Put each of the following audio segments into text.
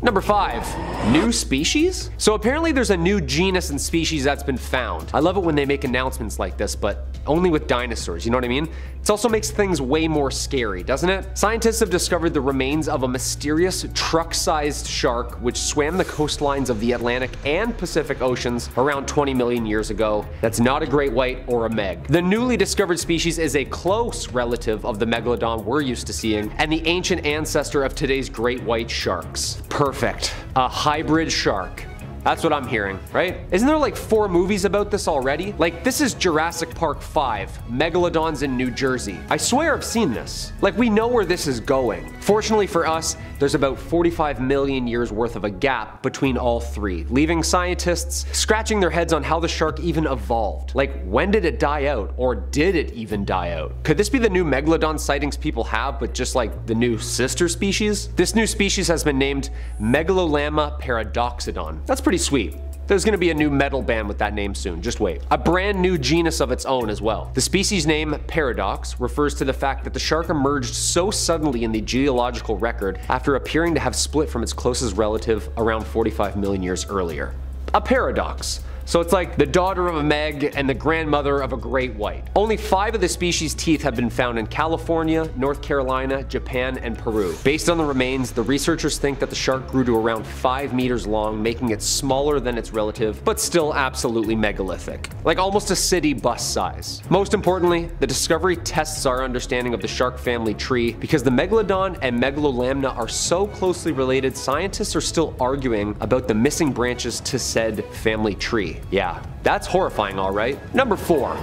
Number 5. New species? So apparently there's a new genus and species that's been found. I love it when they make announcements like this, but only with dinosaurs, you know what I mean? It also makes things way more scary, doesn't it? Scientists have discovered the remains of a mysterious truck-sized shark which swam the coastlines of the Atlantic and Pacific Oceans around 20 million years ago. That's not a great white or a meg. The newly discovered species is a close relative of the megalodon we're used to seeing and the ancient ancestor of today's great white sharks. Perfect. A hybrid shark. That's what I'm hearing, right? Isn't there like 4 movies about this already? Like, this is Jurassic Park 5, Megalodons in New Jersey. I swear I've seen this. Like, we know where this is going. Fortunately for us, there's about 45 million years worth of a gap between all 3, leaving scientists scratching their heads on how the shark even evolved. Like, when did it die out? Or did it even die out? Could this be the new Megalodon sightings people have, but just like the new sister species? This new species has been named Megalolama paradoxodon. That's pretty sweet. There's gonna be a new metal band with that name soon, just wait. A brand new genus of its own as well. The species name, Paradox, refers to the fact that the shark emerged so suddenly in the geological record after appearing to have split from its closest relative around 45 million years earlier. A paradox. So it's like the daughter of a meg and the grandmother of a great white. Only 5 of the species' teeth have been found in California, North Carolina, Japan, and Peru. Based on the remains, the researchers think that the shark grew to around 5 meters long, making it smaller than its relative, but still absolutely megalithic. Like almost a city bus size. Most importantly, the discovery tests our understanding of the shark family tree. Because the Megalodon and Megalolamna are so closely related, scientists are still arguing about the missing branches to said family tree. Yeah, that's horrifying, alright. Number 4.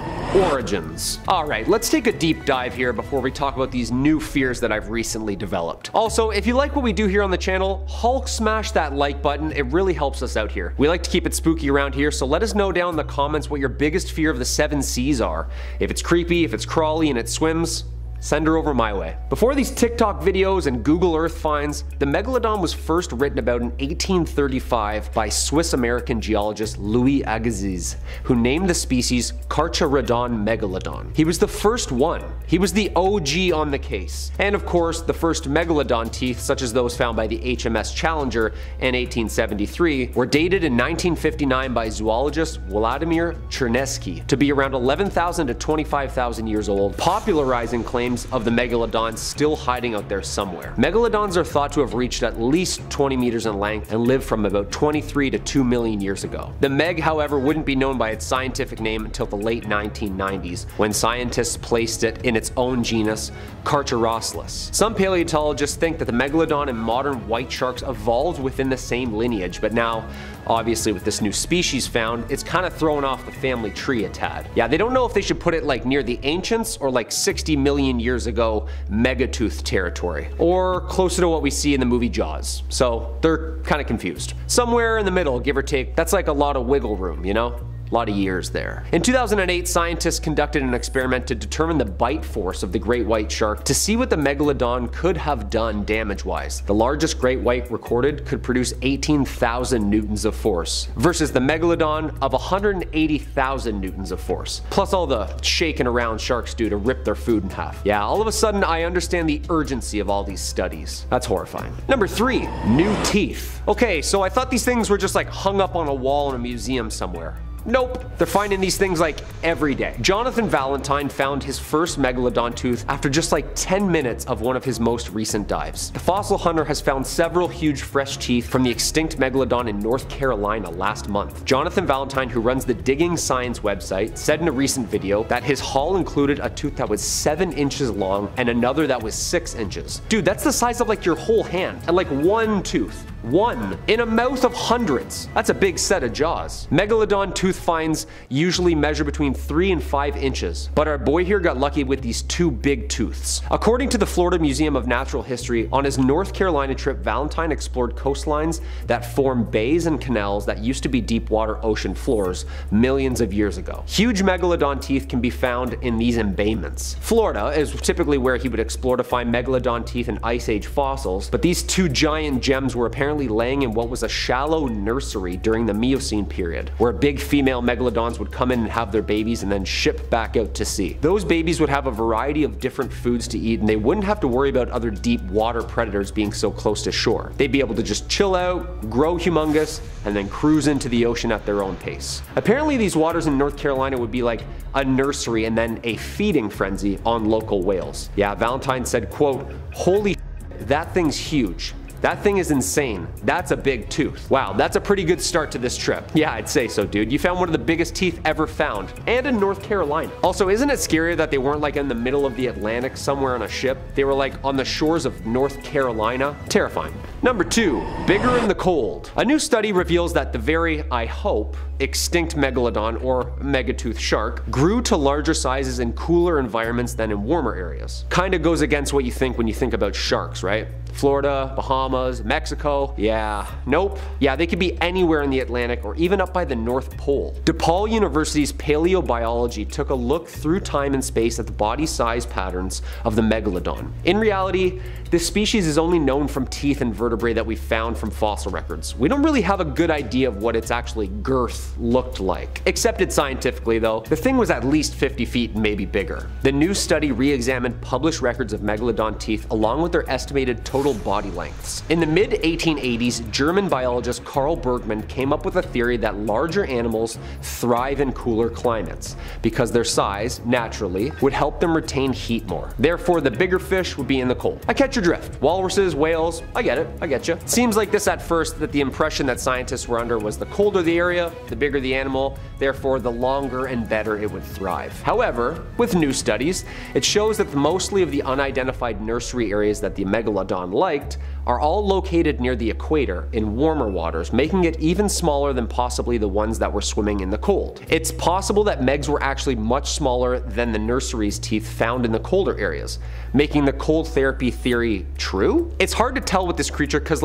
Origins. Alright, let's take a deep dive here before we talk about these new fears that I've recently developed. Also, if you like what we do here on the channel, Hulk smash that like button, it really helps us out here. We like to keep it spooky around here, so let us know down in the comments what your biggest fear of the 7 seas are. If it's creepy, if it's crawly and it swims, send her over my way. Before these TikTok videos and Google Earth finds, the Megalodon was first written about in 1835 by Swiss-American geologist Louis Agassiz, who named the species Carcharodon megalodon. He was the first one. He was the OG on the case. And of course, the first megalodon teeth, such as those found by the HMS Challenger in 1873, were dated in 1959 by zoologist Vladimir Chernesky to be around 11,000 to 25,000 years old, popularizing claims of the megalodon still hiding out there somewhere. Megalodons are thought to have reached at least 20 meters in length and lived from about 23 to 2 million years ago. The meg, however, wouldn't be known by its scientific name until the late 1990s, when scientists placed it in its own genus, Carcharodon. Some paleontologists think that the megalodon and modern white sharks evolved within the same lineage, but now, obviously with this new species found, it's kind of throwing off the family tree a tad. Yeah, they don't know if they should put it like near the ancients or like 60 million years ago megatooth territory, or closer to what we see in the movie Jaws. So they're kind of confused. Somewhere in the middle, give or take, that's like a lot of wiggle room, you know? A lot of years there. In 2008, scientists conducted an experiment to determine the bite force of the great white shark to see what the megalodon could have done damage-wise. The largest great white recorded could produce 18,000 newtons of force, versus the megalodon of 180,000 newtons of force, plus all the shaking around sharks do to rip their food in half. Yeah, all of a sudden I understand the urgency of all these studies. That's horrifying. Number 3, new teeth. Okay, so I thought these things were just like hung up on a wall in a museum somewhere. Nope, they're finding these things like every day. Jonathan Valentine found his first megalodon tooth after just like 10 minutes of one of his most recent dives. The fossil hunter has found several huge fresh teeth from the extinct megalodon in North Carolina last month. Jonathan Valentine, who runs the Digging Science website, said in a recent video that his haul included a tooth that was 7 inches long and another that was 6 inches. Dude, that's the size of like your whole hand, and like one tooth. One in a mouth of hundreds. That's a big set of jaws. Megalodon tooth finds usually measure between 3 and 5 inches, but our boy here got lucky with these 2 big tooths. According to the Florida Museum of Natural History, on his North Carolina trip, Valentine explored coastlines that form bays and canals that used to be deep water ocean floors millions of years ago. Huge megalodon teeth can be found in these embayments. Florida is typically where he would explore to find megalodon teeth and ice age fossils, but these 2 giant gems were apparently apparently laying in what was a shallow nursery during the Miocene period, where big female megalodons would come in and have their babies and then ship back out to sea. Those babies would have a variety of different foods to eat, and they wouldn't have to worry about other deep water predators being so close to shore. They'd be able to just chill out, grow humongous, and then cruise into the ocean at their own pace. Apparently these waters in North Carolina would be like a nursery and then a feeding frenzy on local whales. Yeah, Valentine said, quote, "Holy shit, that thing's huge. That thing is insane. That's a big tooth." Wow, that's a pretty good start to this trip. Yeah, I'd say so, dude. You found one of the biggest teeth ever found, and in North Carolina. Also, isn't it scary that they weren't like in the middle of the Atlantic somewhere on a ship? They were like on the shores of North Carolina? Terrifying. Number 2, bigger in the cold. A new study reveals that the very, I hope, extinct megalodon or megatooth shark grew to larger sizes in cooler environments than in warmer areas. Kinda goes against what you think when you think about sharks, right? Florida, Bahamas, Mexico. Yeah, nope. Yeah, they could be anywhere in the Atlantic or even up by the North Pole. DePaul University's paleobiology took a look through time and space at the body size patterns of the megalodon. In reality, this species is only known from teeth and vertebrae that we found from fossil records. We don't really have a good idea of what its actually girth looked like. Accepted scientifically though, the thing was at least 50 feet and maybe bigger. The new study re-examined published records of megalodon teeth along with their estimated total body lengths. In the mid-1880s, German biologist Carl Bergman came up with a theory that larger animals thrive in cooler climates because their size, naturally, would help them retain heat more. Therefore, the bigger fish would be in the cold. I catch your drift. Walruses, whales, I get it, I get you. Seems like this at first that the impression that scientists were under was the colder the area, the bigger the animal, therefore the longer and better it would thrive. However, with new studies, it shows that mostly of the unidentified nursery areas that the megalodon liked are all located near the equator in warmer waters, making it even smaller than possibly the ones that were swimming in the cold. It's possible that megs were actually much smaller than the nursery's teeth found in the colder areas, making the cold therapy theory true? It's hard to tell with this creature because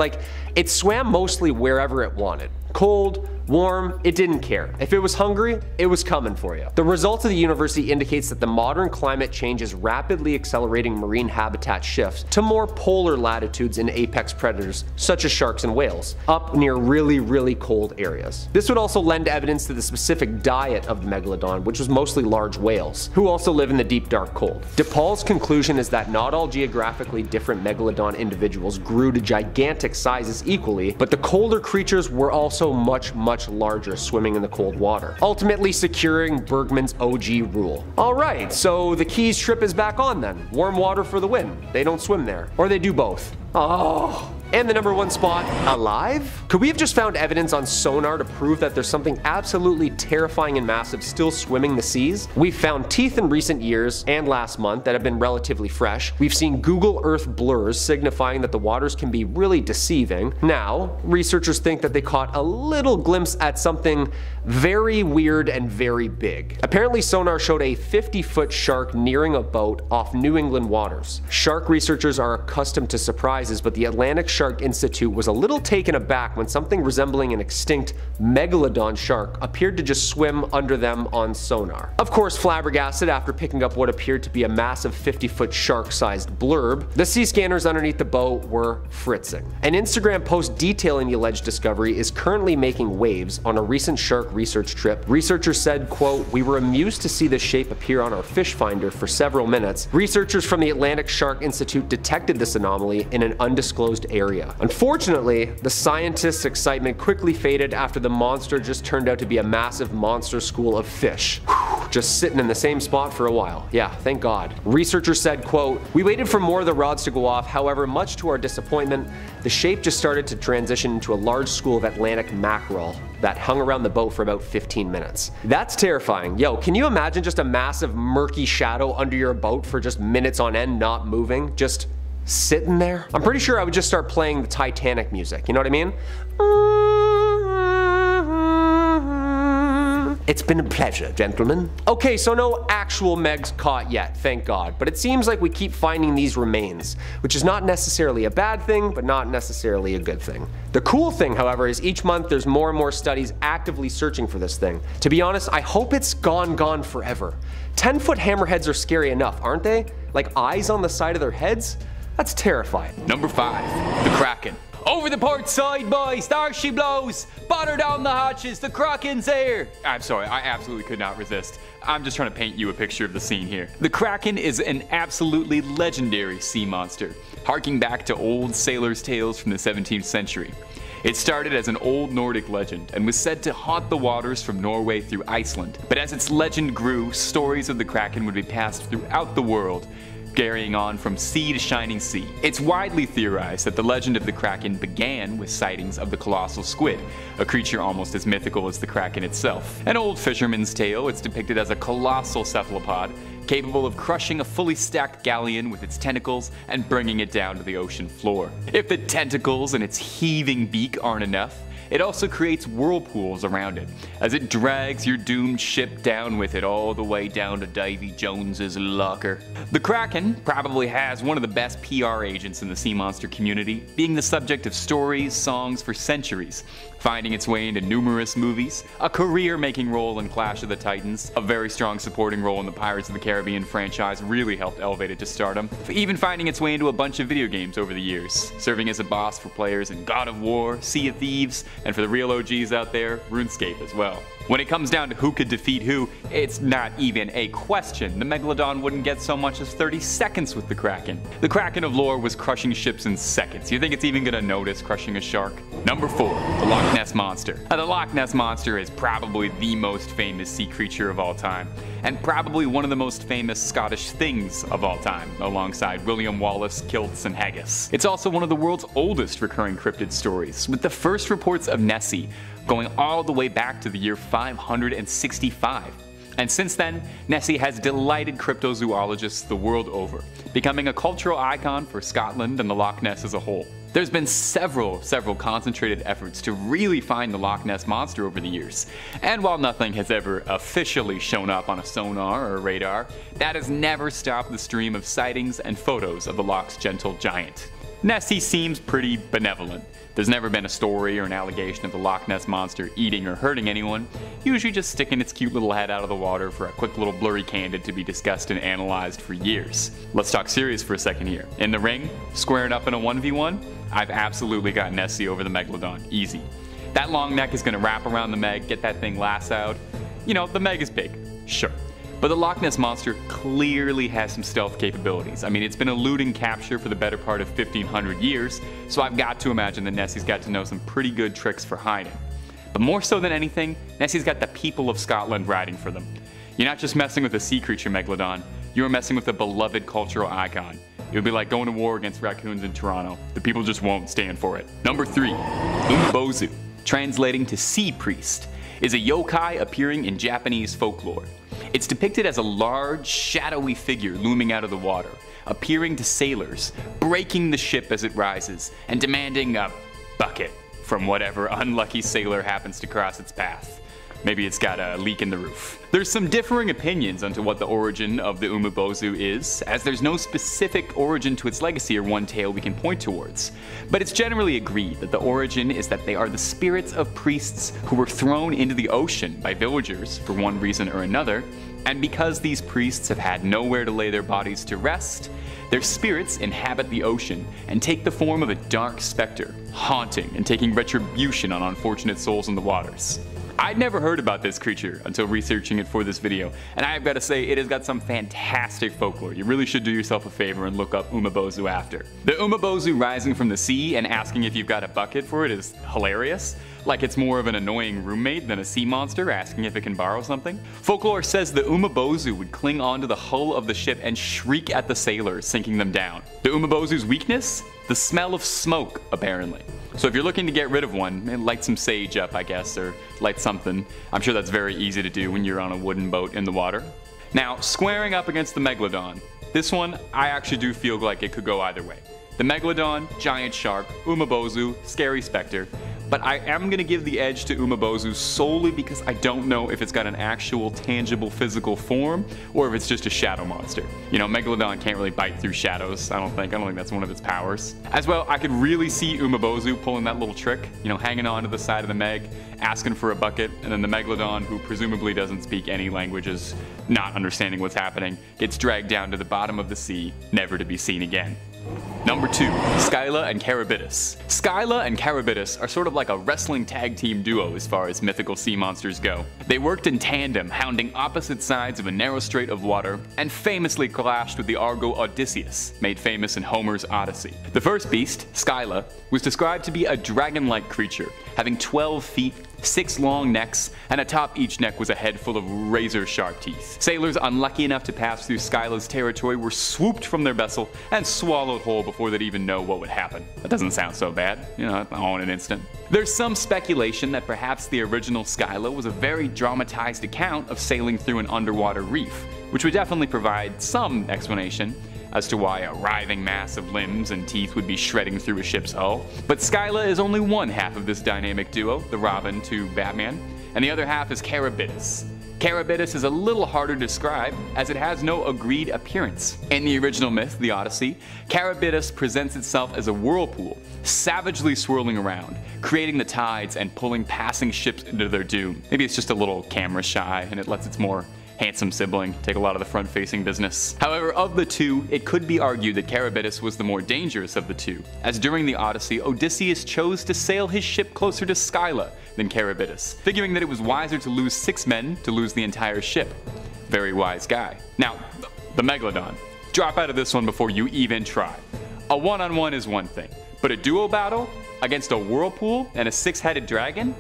it swam mostly wherever it wanted. Cold, warm, it didn't care. If it was hungry, it was coming for you. The results of the university indicates that the modern climate change is rapidly accelerating marine habitat shifts to more polar latitudes in apex predators such as sharks and whales, up near really cold areas. This would also lend evidence to the specific diet of the megalodon, which was mostly large whales, who also live in the deep dark cold. DePaul's conclusion is that not all geographically different megalodon individuals grew to gigantic sizes equally, but the colder creatures were also much larger swimming in the cold water, ultimately securing Bergman's OG rule. Alright, so the Keys trip is back on then. Warm water for the win. They don't swim there. Or they do both. Oh. And the number 1 spot, alive? Could we have just found evidence on sonar to prove that there's something absolutely terrifying and massive still swimming the seas? We've found teeth in recent years and last month that have been relatively fresh. We've seen Google Earth blurs signifying that the waters can be really deceiving. Now, researchers think that they caught a little glimpse at something very weird and very big. Apparently sonar showed a 50-foot shark nearing a boat off New England waters. Shark researchers are accustomed to surprises, but the Atlantic Shark Institute was a little taken aback when something resembling an extinct megalodon shark appeared to just swim under them on sonar. Of course, flabbergasted after picking up what appeared to be a massive 50-foot shark-sized blurb, the sea scanners underneath the boat were fritzing. An Instagram post detailing the alleged discovery is currently making waves on a recent shark research trip. Researchers said, quote, "We were amused to see this shape appear on our fish finder for several minutes. Researchers from the Atlantic Shark Institute detected this anomaly in an undisclosed area. Unfortunately, the scientists' excitement quickly faded after the monster just turned out to be a massive monster school of fish. Whew, just sitting in the same spot for a while. Yeah, thank God." Researchers said, quote, "We waited for more of the rods to go off. However, much to our disappointment, the shape just started to transition into a large school of Atlantic mackerel that hung around the boat for about 15 minutes. That's terrifying. Yo, can you imagine just a massive murky shadow under your boat for just minutes on end not moving? Just sitting there? I'm pretty sure I would just start playing the Titanic music, you know what I mean? It's been a pleasure, gentlemen. Okay, so no actual megs caught yet, thank God, but it seems like we keep finding these remains, which is not necessarily a bad thing, but not necessarily a good thing. The cool thing, however, is each month there's more and more studies actively searching for this thing. To be honest, I hope it's gone forever. 10-foot hammerheads are scary enough, aren't they? Like eyes on the side of their heads? That's terrifying. Number 5, the Kraken. Over the port side, boys! There she blows! Batter down the hatches, the Kraken's here! I'm sorry, I absolutely could not resist. I'm just trying to paint you a picture of the scene here. The Kraken is an absolutely legendary sea monster, harking back to old sailors' tales from the 17th century. It started as an old Nordic legend and was said to haunt the waters from Norway through Iceland. But as its legend grew, stories of the Kraken would be passed throughout the world, carrying on from sea to shining sea. It's widely theorized that the legend of the Kraken began with sightings of the colossal squid, a creature almost as mythical as the Kraken itself. An old fisherman's tale, it's depicted as a colossal cephalopod, capable of crushing a fully stacked galleon with its tentacles and bringing it down to the ocean floor. If the tentacles and its heaving beak aren't enough, it also creates whirlpools around it, as it drags your doomed ship down with it all the way down to Davy Jones's locker. The Kraken probably has one of the best PR agents in the sea monster community, being the subject of stories, songs for centuries, finding its way into numerous movies, a career-making role in Clash of the Titans, a very strong supporting role in the Pirates of the Caribbean franchise really helped elevate it to stardom, even finding its way into a bunch of video games over the years, serving as a boss for players in God of War, Sea of Thieves, and for the real OGs out there, RuneScape as well. When it comes down to who could defeat who, it's not even a question. The Megalodon wouldn't get so much as 30 seconds with the Kraken. The Kraken of lore was crushing ships in seconds. You think it's even gonna notice crushing a shark? Number 4, the Loch Ness Monster. Now, the Loch Ness Monster is probably the most famous sea creature of all time, and probably one of the most famous Scottish things of all time, alongside William Wallace, kilts, and haggis. It's also one of the world's oldest recurring cryptid stories, with the first reports of Nessie going all the way back to the year 565. And since then, Nessie has delighted cryptozoologists the world over, becoming a cultural icon for Scotland and the Loch Ness as a whole. There's been several concentrated efforts to really find the Loch Ness Monster over the years, and while nothing has ever officially shown up on a sonar or a radar, that has never stopped the stream of sightings and photos of the Loch's gentle giant. Nessie seems pretty benevolent. There's never been a story or an allegation of the Loch Ness Monster eating or hurting anyone, usually just sticking its cute little head out of the water for a quick little blurry candid to be discussed and analyzed for years. Let's talk serious for a second here. In the ring, squaring up in a 1v1, I've absolutely got Nessie over the Megalodon, easy. That long neck is going to wrap around the Meg, get that thing lassoed. You know, the Meg is big, sure. But the Loch Ness Monster clearly has some stealth capabilities. I mean, it's been eluding capture for the better part of 1,500 years, so I've got to imagine that Nessie's got to know some pretty good tricks for hiding. But more so than anything, Nessie's got the people of Scotland riding for them. You're not just messing with a sea creature, Megalodon, you're messing with a beloved cultural icon. It would be like going to war against raccoons in Toronto. The people just won't stand for it. Number 3, Umabozu, translating to sea priest, is a yokai appearing in Japanese folklore. It's depicted as a large, shadowy figure looming out of the water, appearing to sailors, breaking the ship as it rises, and demanding a bucket from whatever unlucky sailor happens to cross its path. Maybe it's got a leak in the roof. There's some differing opinions onto what the origin of the Umabozu is, as there's no specific origin to its legacy or one tale we can point towards. But it's generally agreed that the origin is that they are the spirits of priests who were thrown into the ocean by villagers for one reason or another, and because these priests have had nowhere to lay their bodies to rest, their spirits inhabit the ocean and take the form of a dark specter, haunting and taking retribution on unfortunate souls in the waters. I'd never heard about this creature until researching it for this video, and I have got to say it has got some fantastic folklore. You really should do yourself a favor and look up Umabozu after. The Umabozu rising from the sea and asking if you've got a bucket for it is hilarious. Like it's more of an annoying roommate than a sea monster asking if it can borrow something. Folklore says the Umabozu would cling onto the hull of the ship and shriek at the sailors, sinking them down. The Umabozu's weakness? The smell of smoke, apparently. So if you're looking to get rid of one, light some sage up, I guess, or light something. I'm sure that's very easy to do when you're on a wooden boat in the water. Now, squaring up against the Megalodon. This one, I actually do feel like it could go either way. The Megalodon, giant shark, Umabozu, scary specter. But I am going to give the edge to Umabozu solely because I don't know if it's got an actual tangible physical form or if it's just a shadow monster. You know, Megalodon can't really bite through shadows, I don't think that's one of its powers. As well, I could really see Umabozu pulling that little trick, you know, hanging on to the side of the Meg, asking for a bucket, and then the Megalodon, who presumably doesn't speak any languages, not understanding what's happening, gets dragged down to the bottom of the sea, never to be seen again. Number 2. SCYLLA and KRAKEN. SCYLLA and KRAKEN are sort of like a wrestling tag team duo as far as mythical sea monsters go. They worked in tandem, hounding opposite sides of a narrow strait of water, and famously clashed with the Argo Odysseus, made famous in Homer's Odyssey. The first beast, SCYLLA, was described to be a dragon-like creature, having 12 feet, 6 long necks, and atop each neck was a head full of razor-sharp teeth. Sailors unlucky enough to pass through SCYLLA's territory were swooped from their vessel and swallowed whole before they'd even know what would happen. That doesn't sound so bad, you know, all in an instant. There's some speculation that perhaps the original SCYLLA was a very dramatized account of sailing through an underwater reef, which would definitely provide some explanation as to why a writhing mass of limbs and teeth would be shredding through a ship's hull. But SCYLLA is only one half of this dynamic duo, the Robin to Batman, and the other half is KRAKEN. KRAKEN is a little harder to describe as it has no agreed appearance. In the original myth, the Odyssey, KRAKEN presents itself as a whirlpool, savagely swirling around, creating the tides and pulling passing ships into their doom. Maybe it's just a little camera shy and it lets its more handsome sibling take a lot of the front-facing business. However, of the two, it could be argued that KRAKEN was the more dangerous of the two, as during the Odyssey, Odysseus chose to sail his ship closer to SCYLLA than KRAKEN, figuring that it was wiser to lose 6 men to lose the entire ship. Very wise guy. Now, the Megalodon. Drop out of this one before you even try. A one-on-one is one thing, but a duo battle against a whirlpool and a 6-headed dragon?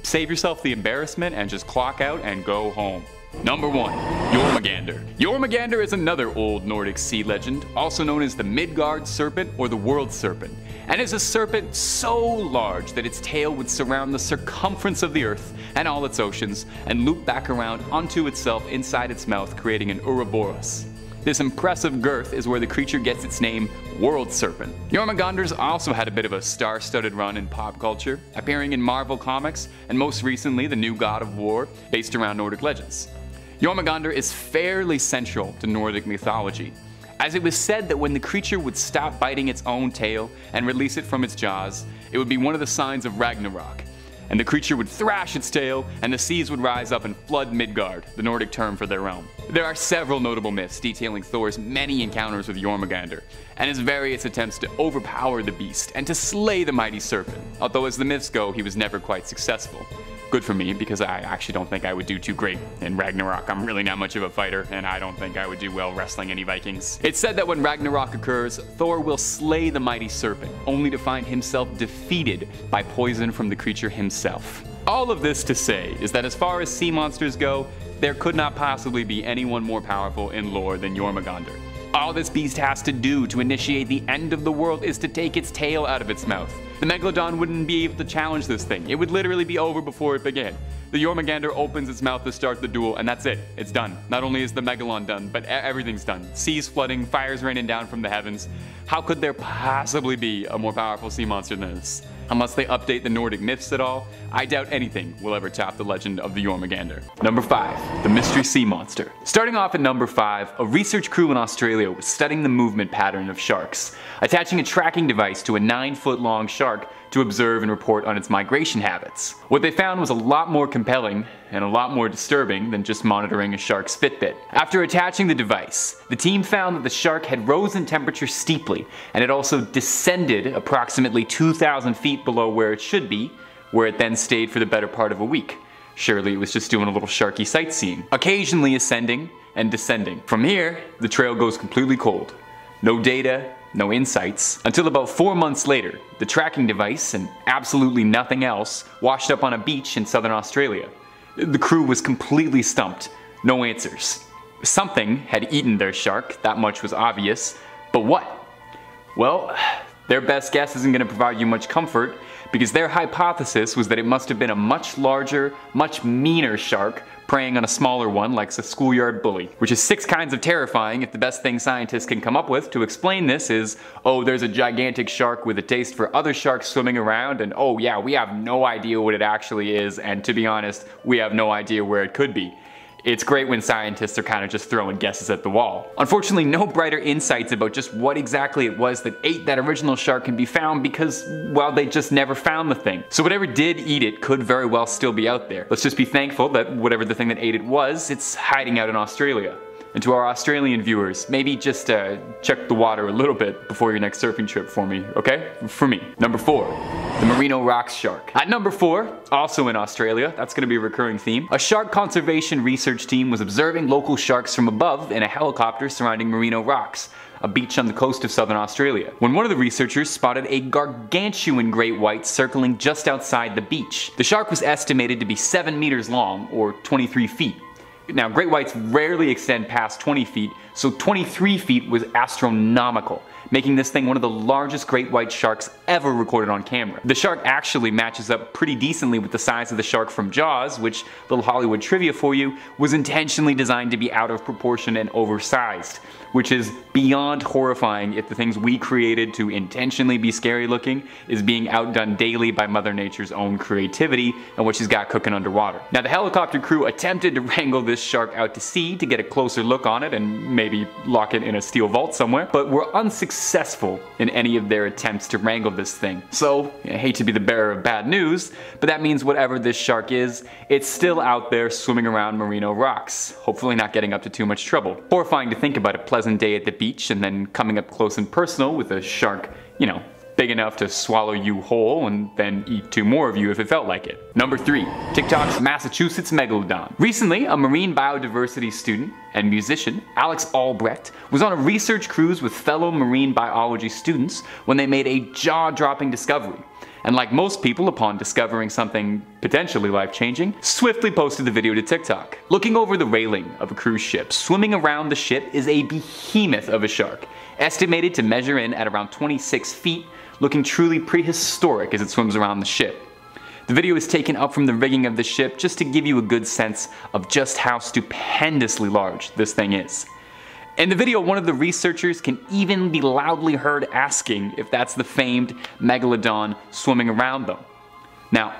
Save yourself the embarrassment and just clock out and go home. Number 1. Jormungandr. Jormungandr is another old Nordic sea legend, also known as the Midgard serpent or the world serpent, and is a serpent so large that its tail would surround the circumference of the earth and all its oceans and loop back around onto itself inside its mouth, creating an Ouroboros. This impressive girth is where the creature gets its name, World Serpent. Jormungandr's also had a bit of a star-studded run in pop culture, appearing in Marvel Comics and most recently the new God of War, based around Nordic legends. Jormungandr is fairly central to Nordic mythology, as it was said that when the creature would stop biting its own tail and release it from its jaws, it would be one of the signs of Ragnarok, and the creature would thrash its tail and the seas would rise up and flood Midgard, the Nordic term for their realm. There are several notable myths detailing Thor's many encounters with Jormungandr, and his various attempts to overpower the beast and to slay the mighty serpent, although as the myths go, he was never quite successful. Good for me, because I actually don't think I would do too great in Ragnarok. I'm really not much of a fighter, and I don't think I would do well wrestling any Vikings. It's said that when Ragnarok occurs, Thor will slay the mighty serpent, only to find himself defeated by poison from the creature himself. All of this to say is that as far as sea monsters go, there could not possibly be anyone more powerful in lore than Jormungandr. All this beast has to do to initiate the end of the world is to take its tail out of its mouth. The Megalodon wouldn't be able to challenge this thing. It would literally be over before it began. The Jormungandr opens its mouth to start the duel, and that's it. It's done. Not only is the Megalodon done, but everything's done. Seas flooding, fires raining down from the heavens. How could there possibly be a more powerful sea monster than this? Unless they update the Nordic myths at all, I doubt anything will ever top the legend of the Jormungandr. Number 5. The Mystery Sea Monster. Starting off at number 5, a research crew in Australia was studying the movement pattern of sharks, attaching a tracking device to a 9-foot-long shark to observe and report on its migration habits. What they found was a lot more compelling and a lot more disturbing than just monitoring a shark's Fitbit. After attaching the device, the team found that the shark had risen in temperature steeply, and it also descended approximately 2,000 feet below where it should be, where it then stayed for the better part of a week. Surely it was just doing a little sharky sightseeing, occasionally ascending and descending. From here, the trail goes completely cold. No data, no insights, until about 4 months later, the tracking device and absolutely nothing else washed up on a beach in southern Australia. The crew was completely stumped, no answers. Something had eaten their shark, that much was obvious, but what? Well, their best guess isn't going to provide you much comfort, because their hypothesis was that it must have been a much larger, much meaner shark preying on a smaller one like a schoolyard bully. Which is 6 kinds of terrifying if the best thing scientists can come up with to explain this is, oh, there's a gigantic shark with a taste for other sharks swimming around, and oh yeah, we have no idea what it actually is, and to be honest, we have no idea where it could be. It's great when scientists are kind of just throwing guesses at the wall. Unfortunately, no brighter insights about just what exactly it was that ate that original shark can be found because, well, they just never found the thing. So whatever did eat it could very well still be out there. Let's just be thankful that whatever the thing that ate it was, it's hiding out in Australia. And to our Australian viewers, maybe just check the water a little bit before your next surfing trip for me, okay? For me. Number 4, the Marino rocks shark. At number 4, also in Australia, that's going to be a recurring theme, a shark conservation research team was observing local sharks from above in a helicopter surrounding Marino rocks, a beach on the coast of southern Australia, when one of the researchers spotted a gargantuan great white circling just outside the beach. The shark was estimated to be 7 meters long, or 23 feet. Now, great whites rarely extend past 20 feet, so 23 feet was astronomical, making this thing one of the largest great white sharks ever recorded on camera. The shark actually matches up pretty decently with the size of the shark from Jaws, which, little Hollywood trivia for you, was intentionally designed to be out of proportion and oversized, which is beyond horrifying if the things we created to intentionally be scary looking is being outdone daily by Mother Nature's own creativity and what she's got cooking underwater. Now, the helicopter crew attempted to wrangle this shark out to sea to get a closer look on it and maybe lock it in a steel vault somewhere, but were unsuccessful in any of their attempts to wrangle this thing. So, I hate to be the bearer of bad news, but that means whatever this shark is, it's still out there swimming around Marino rocks, hopefully not getting up to too much trouble. Horrifying to think about a pleasant day at the beach and then coming up close and personal with a shark, you know, big enough to swallow you whole and then eat 2 more of you if it felt like it. Number 3, TikTok's Massachusetts Megalodon. Recently, a marine biodiversity student and musician, Alex Albrecht, was on a research cruise with fellow marine biology students when they made a jaw-dropping discovery. And like most people, upon discovering something potentially life-changing, swiftly posted the video to TikTok. Looking over the railing of a cruise ship, swimming around the ship is a behemoth of a shark, estimated to measure in at around 26 feet, looking truly prehistoric as it swims around the ship. The video is taken up from the rigging of the ship just to give you a good sense of just how stupendously large this thing is. In the video, one of the researchers can even be loudly heard asking if that's the famed Megalodon swimming around them. Now,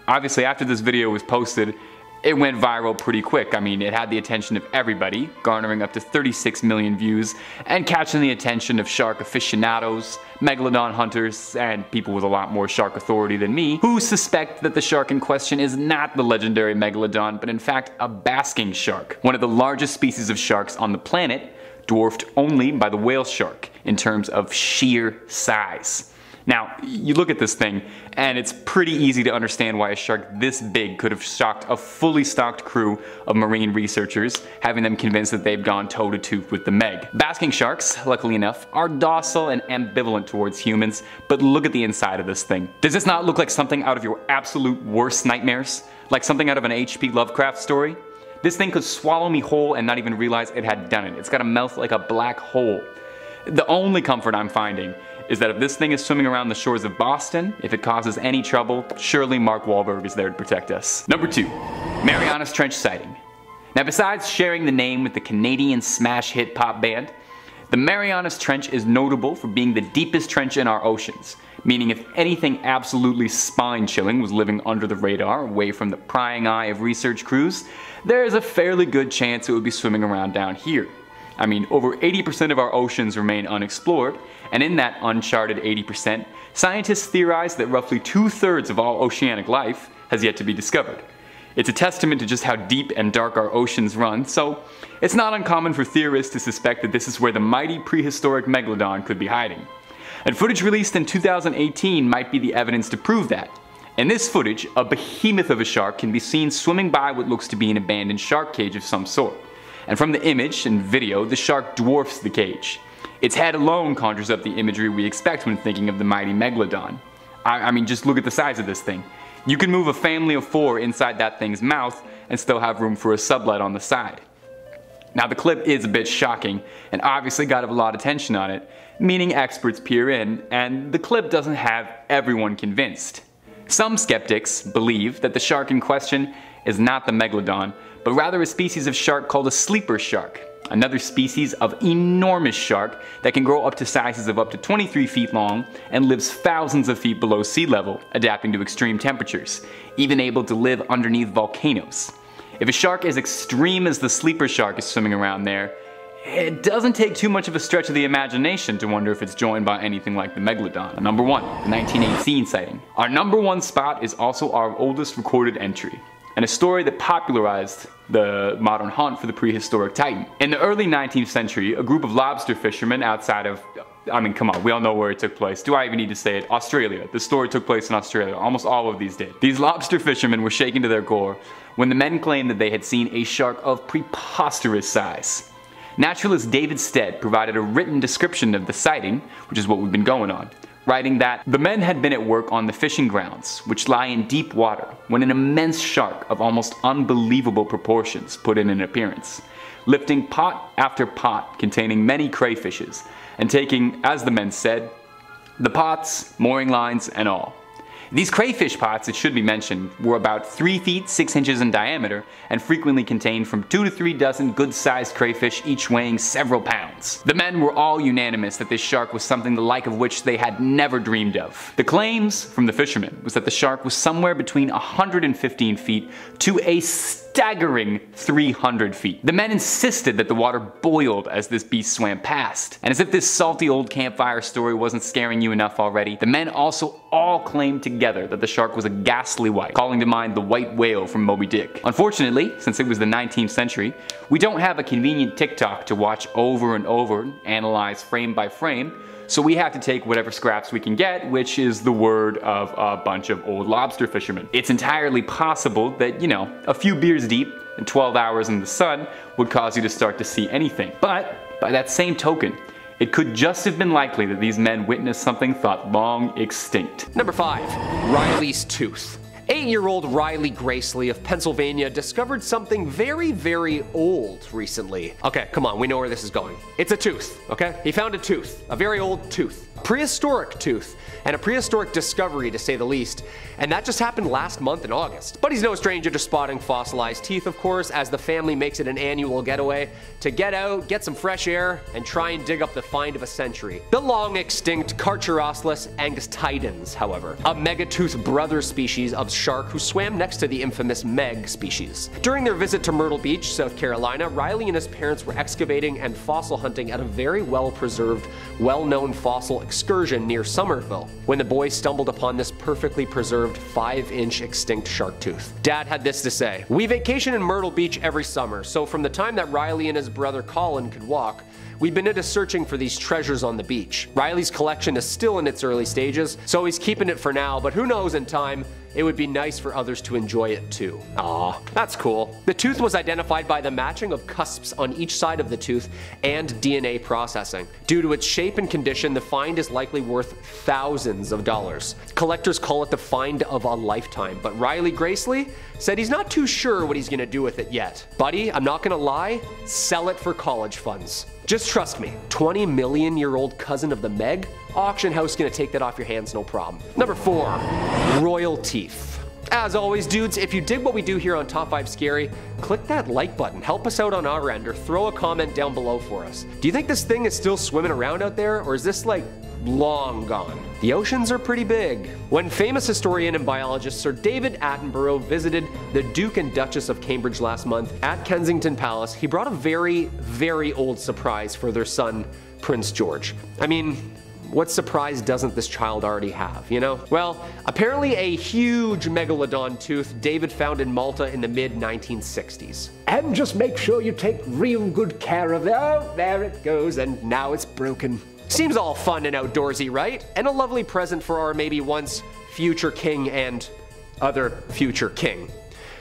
obviously after this video was posted, it went viral pretty quick. I mean, it had the attention of everybody, garnering up to 36 million views and catching the attention of shark aficionados, megalodon hunters, and people with a lot more shark authority than me, who suspect that the shark in question is not the legendary megalodon, but in fact a basking shark, one of the largest species of sharks on the planet, dwarfed only by the whale shark in terms of sheer size. Now, you look at this thing, and it's pretty easy to understand why a shark this big could have shocked a fully stocked crew of marine researchers, having them convinced that they've gone toe-to-toe with the Meg. Basking sharks, luckily enough, are docile and ambivalent towards humans, but look at the inside of this thing. Does this not look like something out of your absolute worst nightmares? Like something out of an H.P. Lovecraft story? This thing could swallow me whole and not even realize it had done it. It's got a mouth like a black hole. The only comfort I'm finding is that if this thing is swimming around the shores of Boston, if it causes any trouble, surely Mark Wahlberg is there to protect us. Number 2, Mariana's Trench sighting. Now, besides sharing the name with the Canadian smash hit pop band, the Mariana's Trench is notable for being the deepest trench in our oceans, meaning if anything absolutely spine-chilling was living under the radar, away from the prying eye of research crews, there is a fairly good chance it would be swimming around down here. I mean, over 80% of our oceans remain unexplored, and in that uncharted 80%, scientists theorize that roughly 2/3 of all oceanic life has yet to be discovered. It's a testament to just how deep and dark our oceans run, so it's not uncommon for theorists to suspect that this is where the mighty prehistoric Megalodon could be hiding. And footage released in 2018 might be the evidence to prove that. In this footage, a behemoth of a shark can be seen swimming by what looks to be an abandoned shark cage of some sort. And from the image and video, the shark dwarfs the cage. Its head alone conjures up the imagery we expect when thinking of the mighty Megalodon. I mean, just look at the size of this thing. You can move a family of 4 inside that thing's mouth and still have room for a sublet on the side. Now, the clip is a bit shocking and obviously got a lot of attention on it, meaning experts peer in, and the clip doesn't have everyone convinced. Some skeptics believe that the shark in question is not the Megalodon, but rather a species of shark called a sleeper shark, another species of enormous shark that can grow up to sizes of up to 23 feet long and lives thousands of feet below sea level, adapting to extreme temperatures, even able to live underneath volcanoes. If a shark as extreme as the sleeper shark is swimming around there, it doesn't take too much of a stretch of the imagination to wonder if it's joined by anything like the Megalodon. Number 1, the 1918 sighting. Our number 1 spot is also our oldest recorded entry. and a story that popularized the modern hunt for the prehistoric titan. In the early 19th century, a group of lobster fishermen outside of, I mean, come on, we all know where it took place. Do I even need to say it? Australia. The story took place in Australia. Almost all of these did. These lobster fishermen were shaken to their core when the men claimed that they had seen a shark of preposterous size. Naturalist David Stead provided a written description of the sighting, which is what we've been going on, writing that the men had been at work on the fishing grounds, which lie in deep water, when an immense shark of almost unbelievable proportions put in an appearance, lifting pot after pot containing many crayfishes, and taking, as the men said, the pots, mooring lines, and all. These crayfish pots, it should be mentioned, were about 3 feet 6 inches in diameter and frequently contained from 2 to 3 dozen good-sized crayfish, each weighing several pounds. The men were all unanimous that this shark was something the like of which they had never dreamed of. The claims from the fishermen was that the shark was somewhere between 115 feet to a staggering 300 feet. The men insisted that the water boiled as this beast swam past. And as if this salty old campfire story wasn't scaring you enough already, the men also all claimed together that the shark was a ghastly white, calling to mind the white whale from Moby Dick. Unfortunately, since it was the 19th century, we don't have a convenient TikTok to watch over and over and analyze frame by frame, so we have to take whatever scraps we can get, which is the word of a bunch of old lobster fishermen. It's entirely possible that, you know, a few beers deep and 12 hours in the sun would cause you to start to see anything. But by that same token, it could just have been likely that these men witnessed something thought long extinct. Number 5. Riley's tooth. 8-year-old Riley Gracely of Pennsylvania discovered something very, very old recently. Okay, come on, we know where this is going. It's a tooth, okay? He found a tooth, a very old tooth. Prehistoric tooth, and a prehistoric discovery to say the least, and that just happened last month in August. But he's no stranger to spotting fossilized teeth, of course, as the family makes it an annual getaway to get out, get some fresh air, and try and dig up the find of a century. The long extinct Carcharodontis angustidens, however, a megatooth brother species of shark who swam next to the infamous Meg species. During their visit to Myrtle Beach, South Carolina, Riley and his parents were excavating and fossil hunting at a very well-preserved, well-known fossil excursion near Somerville when the boys stumbled upon this perfectly preserved 5-inch extinct shark tooth. Dad had this to say: "We vacation in Myrtle Beach every summer, so from the time that Riley and his brother Colin could walk, we've been into searching for these treasures on the beach. Riley's collection is still in its early stages, so he's keeping it for now, but who knows, in time, it would be nice for others to enjoy it too." Aw, that's cool. The tooth was identified by the matching of cusps on each side of the tooth and DNA processing. Due to its shape and condition, the find is likely worth thousands of dollars. Collectors call it the find of a lifetime, but Riley Gracely said he's not too sure what he's gonna do with it yet. Buddy, I'm not gonna lie, sell it for college funds. Just trust me, 20 million year old cousin of the Meg? Auction house gonna take that off your hands, no problem. Number 4, royal teeth. As always, dudes, if you dig what we do here on Top 5 Scary, click that like button, help us out on our end, or throw a comment down below for us. Do you think this thing is still swimming around out there, or is this like long gone? The oceans are pretty big. When famous historian and biologist Sir David Attenborough visited the Duke and Duchess of Cambridge last month at Kensington Palace, he brought a very, very old surprise for their son, Prince George. I mean, what surprise doesn't this child already have, you know? Well, apparently a huge megalodon tooth David found in Malta in the mid-1960s. And just make sure you take real good care of it. Oh, there it goes, and now it's broken. Seems all fun and outdoorsy, right? And a lovely present for our maybe once future king and other future king.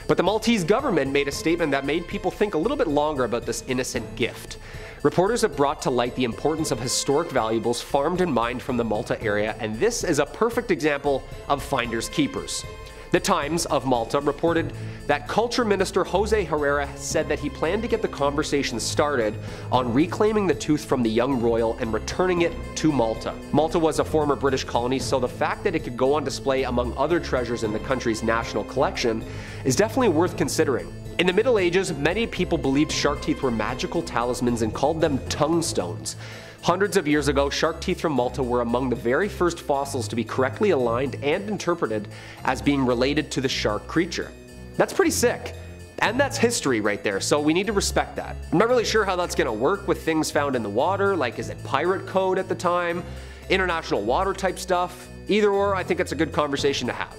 But the Maltese government made a statement that made people think a little bit longer about this innocent gift. Reporters have brought to light the importance of historic valuables farmed and mined from the Malta area, and this is a perfect example of finders keepers. The Times of Malta reported that Culture Minister Jose Herrera said that he planned to get the conversation started on reclaiming the tooth from the young royal and returning it to Malta. Malta was a former British colony, so the fact that it could go on display among other treasures in the country's national collection is definitely worth considering. In the Middle Ages, many people believed shark teeth were magical talismans and called them tongue stones. Hundreds of years ago, shark teeth from Malta were among the very first fossils to be correctly aligned and interpreted as being related to the shark creature. That's pretty sick. And that's history right there, so we need to respect that. I'm not really sure how that's gonna work with things found in the water, like is it pirate code at the time, international water type stuff? Either or, I think it's a good conversation to have.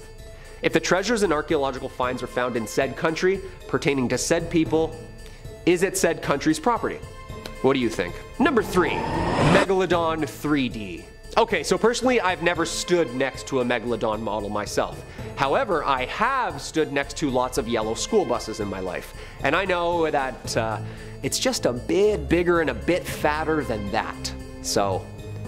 If the treasures and archaeological finds are found in said country, pertaining to said people, is it said country's property? What do you think? Number 3, Megalodon 3D. Okay, so personally, I've never stood next to a Megalodon model myself. However, I have stood next to lots of yellow school buses in my life. And I know that it's just a bit bigger and a bit fatter than that. So,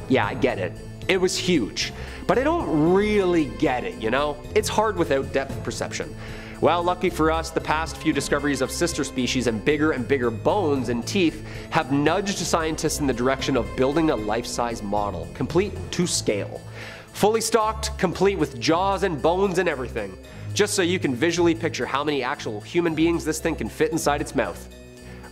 yeah, I get it. It was huge. But I don't really get it, you know? It's hard without depth perception. Well, lucky for us, the past few discoveries of sister species and bigger bones and teeth have nudged scientists in the direction of building a life-size model, complete to scale. Fully stocked, complete with jaws and bones and everything. Just so you can visually picture how many actual human beings this thing can fit inside its mouth.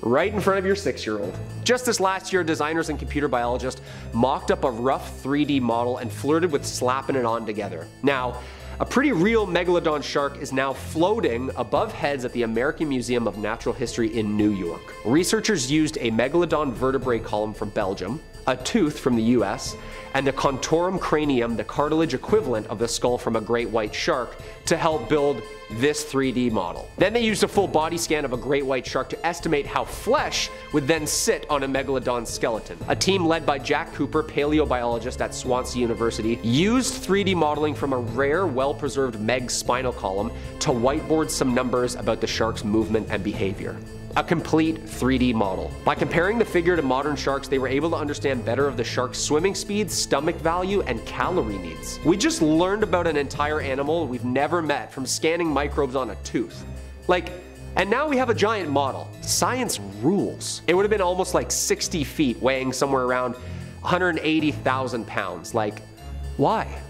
Right in front of your 6-year-old. Just this last year, designers and computer biologists mocked up a rough 3D model and flirted with slapping it on together. Now, a pretty real Megalodon shark is now floating above heads at the American Museum of Natural History in New York. Researchers used a Megalodon vertebrae column from Belgium, a tooth from the US, and the contorum cranium, the cartilage equivalent of the skull from a great white shark, to help build this 3D model. Then they used a full body scan of a great white shark to estimate how flesh would then sit on a Megalodon skeleton. A team led by Jack Cooper, paleobiologist at Swansea University, used 3D modeling from a rare, well-preserved Meg spinal column to whiteboard some numbers about the shark's movement and behavior. A complete 3D model. By comparing the figure to modern sharks, they were able to understand better of the shark's swimming speed, stomach value, and calorie needs. We just learned about an entire animal we've never met from scanning microbes on a tooth. And now we have a giant model. Science rules. It would have been almost like 60 feet, weighing somewhere around 180,000 pounds. Why?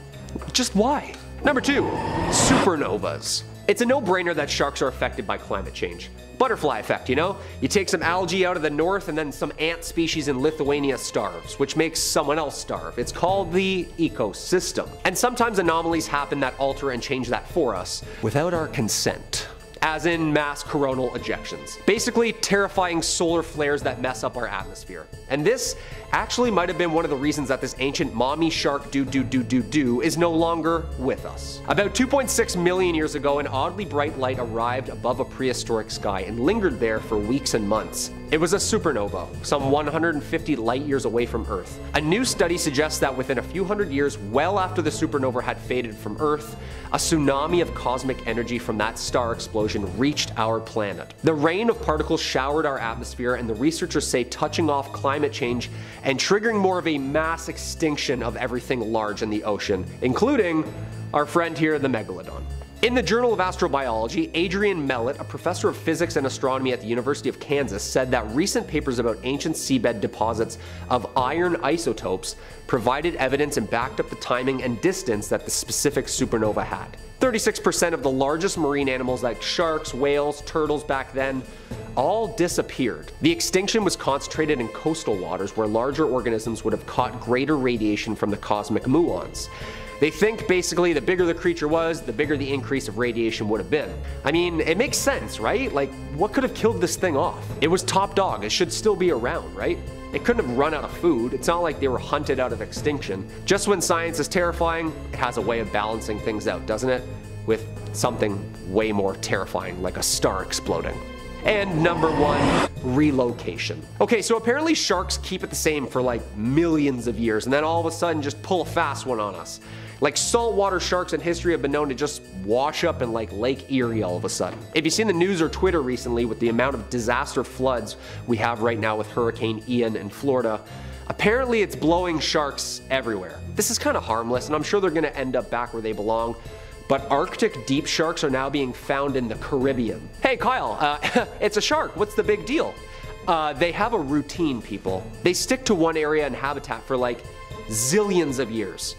Just why? Number 2, supernovas. It's a no-brainer that sharks are affected by climate change. Butterfly effect, you know? You take some algae out of the north and then some ant species in Lithuania starves, which makes someone else starve. It's called the ecosystem. And sometimes anomalies happen that alter and change that for us without our consent. As in mass coronal ejections. Basically, terrifying solar flares that mess up our atmosphere. And this actually might have been one of the reasons that this ancient mommy shark is no longer with us. About 2.6 million years ago, an oddly bright light arrived above a prehistoric sky and lingered there for weeks and months. It was a supernova, some 150 light years away from Earth. A new study suggests that within a few hundred years, well after the supernova had faded from Earth, a tsunami of cosmic energy from that star explosion reached our planet. The rain of particles showered our atmosphere, and the researchers say touching off climate change and triggering more of a mass extinction of everything large in the ocean, including our friend here, the Megalodon. In the Journal of Astrobiology, Adrian Mellett, a professor of physics and astronomy at the University of Kansas, said that recent papers about ancient seabed deposits of iron isotopes provided evidence and backed up the timing and distance that the specific supernova had. 36% of the largest marine animals like sharks, whales, turtles back then all disappeared. The extinction was concentrated in coastal waters where larger organisms would have caught greater radiation from the cosmic muons. They think basically the bigger the creature was, the bigger the increase of radiation would have been. I mean, it makes sense, right? What could have killed this thing off? It was top dog, it should still be around, right? It couldn't have run out of food. It's not like they were hunted out of extinction. Just when science is terrifying, it has a way of balancing things out, doesn't it? With something way more terrifying, like a star exploding. And number 1, relocation. Okay, so apparently sharks keep it the same for millions of years, and then all of a sudden just pull a fast one on us. Saltwater sharks in history have been known to just wash up in Lake Erie all of a sudden. If you've seen the news or Twitter recently with the amount of disaster floods we have right now with Hurricane Ian in Florida, apparently it's blowing sharks everywhere. This is kind of harmless, and I'm sure they're gonna end up back where they belong. But Arctic deep sharks are now being found in the Caribbean. Hey Kyle, it's a shark, what's the big deal? They have a routine, people. They stick to one area and habitat for zillions of years.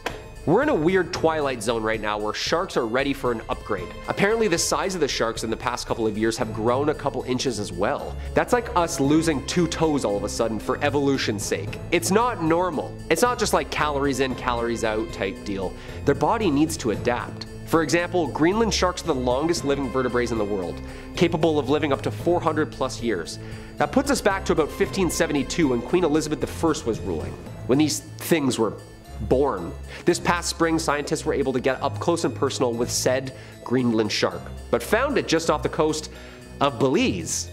We're in a weird twilight zone right now where sharks are ready for an upgrade. Apparently the size of the sharks in the past couple of years have grown a couple inches as well. That's like us losing 2 toes all of a sudden for evolution's sake. It's not normal. It's not just calories in, calories out type deal. Their body needs to adapt. For example, Greenland sharks are the longest living vertebrates in the world, capable of living up to 400 plus years. That puts us back to about 1572 when Queen Elizabeth I was ruling, when these things were born. This past spring, scientists were able to get up close and personal with said Greenland shark, but found it just off the coast of Belize.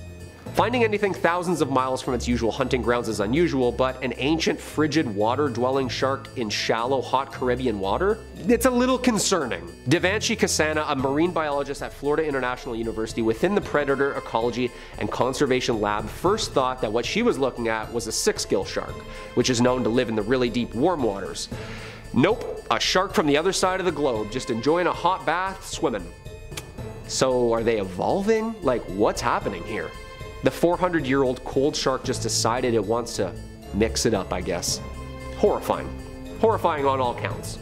Finding anything thousands of miles from its usual hunting grounds is unusual, but an ancient frigid water-dwelling shark in shallow, hot Caribbean water? It's a little concerning. Devanshi Kasana, a marine biologist at Florida International University within the Predator Ecology and Conservation Lab, first thought that what she was looking at was a six-gill shark, which is known to live in the really deep warm waters. Nope, a shark from the other side of the globe, just enjoying a hot bath, swimming. So are they evolving? Like, what's happening here? The 400-year-old cold shark just decided it wants to mix it up, I guess. Horrifying. Horrifying on all counts.